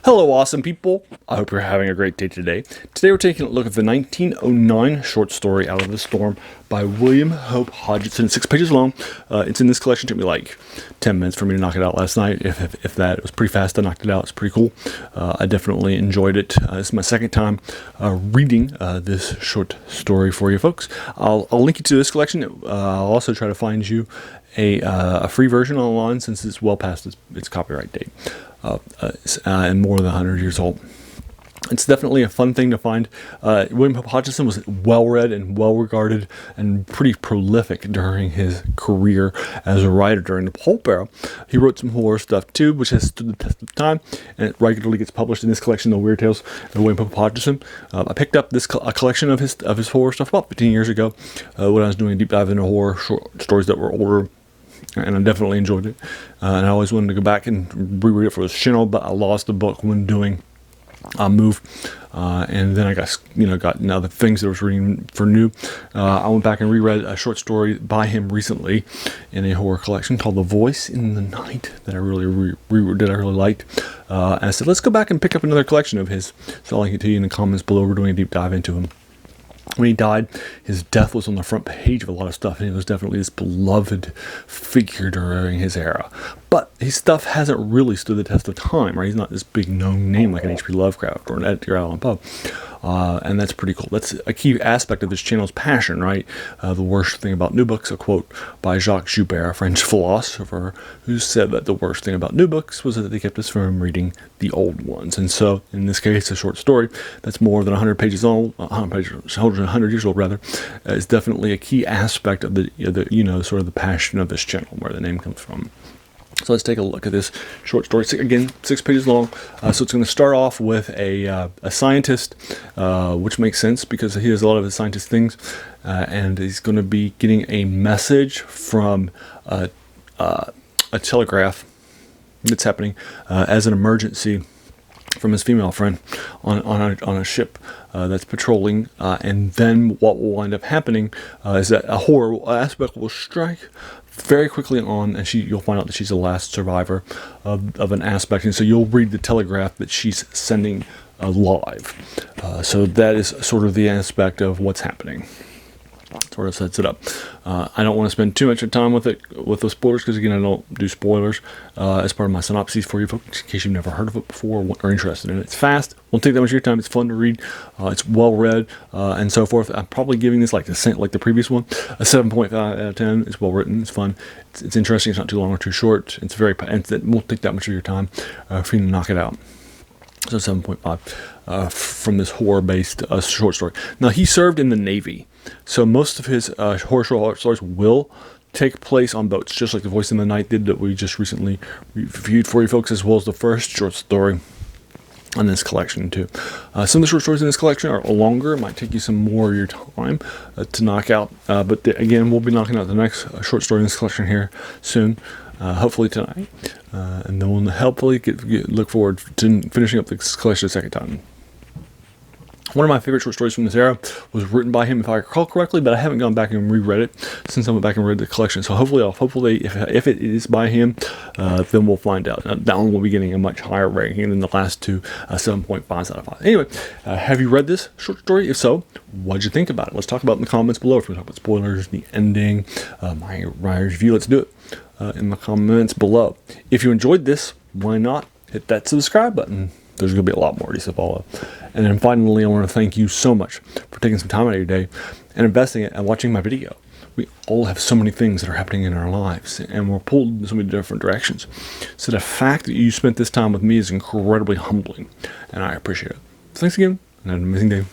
Hello, awesome people. I hope you're having a great day today. Today we're taking a look at the 1909 short story Out of the Storm by William Hope Hodgson. 6 pages long. It's in this collection. It took me like 10 minutes for me to knock it out last night. If that, it was pretty fast. I knocked it out. It's pretty cool. I definitely enjoyed it. This is my second time reading this short story for you folks. I'll link you to this collection. I'll also try to find you a free version online since it's well past its copyright date. And more than 100 years old. It's definitely a fun thing to find. William Hope Hodgson was well-read and well-regarded and pretty prolific during his career as a writer during the pulp era. He wrote some horror stuff too, which has stood the test of time, and it regularly gets published in this collection, The Weird Tales of William Hope Hodgson. I picked up this a collection of his horror stuff about 15 years ago when I was doing a deep dive into horror short stories that were older. And I definitely enjoyed it. And I always wanted to go back and reread it for this channel, but I lost the book when doing a move. And then I got now the things that I was reading for new. I went back and reread a short story by him recently in a horror collection called The Voice in the Night that I really liked. And I said, let's go back and pick up another collection of his. So I'll link it to you in the comments below. We're doing a deep dive into him. When he died, his death was on the front page of a lot of stuff, and he was definitely this beloved figure during his era. But his stuff hasn't really stood the test of time, right? He's not this big known name like an H.P. Lovecraft or an Edgar Allan Poe. And that's pretty cool. That's a key aspect of this channel's passion, right? The worst thing about new books, a quote by Jacques Joubert, a French philosopher, who said that the worst thing about new books was that they kept us from reading the old ones. And so, in this case, a short story that's more than 100 pages old, 100 years old rather, is definitely a key aspect of the sort of the passion of this channel, where the name comes from. So let's take a look at this short story. Again, 6 pages long. So it's going to start off with a scientist, which makes sense because he does a lot of his scientist things, and he's going to be getting a message from a telegraph that's happening as an emergency from his female friend on a ship that's patrolling, and then what will wind up happening is that a horror aspect will strike very quickly on, and you'll find out that she's the last survivor of an aspect, and so you'll read the telegraph that she's sending live. So that is sort of the aspect of what's happening. Sort of sets it up. I don't want to spend too much time with the spoilers, because again, I don't do spoilers as part of my synopses for you folks, in case you've never heard of it before or are interested in it. It's fast, won't take that much of your time, it's fun to read, it's well read, and so forth. I'm probably giving this like the previous one, a 7.5 out of 10. It's well written, it's fun, it's interesting, it's not too long or too short, it won't take that much of your time for you to knock it out. So 7.5 from this horror-based short story. Now, he served in the Navy, so most of his horror short stories will take place on boats, just like The Voice in the Night did that we just recently reviewed for you folks, as well as the first short story on this collection too. Some of the short stories in this collection are longer. It might take you some more of your time to knock out, but again, we'll be knocking out the next short story in this collection here soon. Hopefully tonight, and then we'll hopefully look forward to finishing up this collection a second time. One of my favorite short stories from this era was written by him, if I recall correctly, but I haven't gone back and reread it since I went back and read the collection. So hopefully, if it is by him, then we'll find out. That one will be getting a much higher rating than the last two, 7.5s out of 5. Anyway, have you read this short story? If so, what'd you think about it? Let's talk about it in the comments below. If we talk about spoilers, the ending, my writer's review, let's do it in the comments below. If you enjoyed this, why not hit that subscribe button? There's going to be a lot more of these to follow. And then finally, I want to thank you so much for taking some time out of your day and investing it and watching my video. We all have so many things that are happening in our lives, and we're pulled in so many different directions. So the fact that you spent this time with me is incredibly humbling, and I appreciate it. Thanks again, and have an amazing day.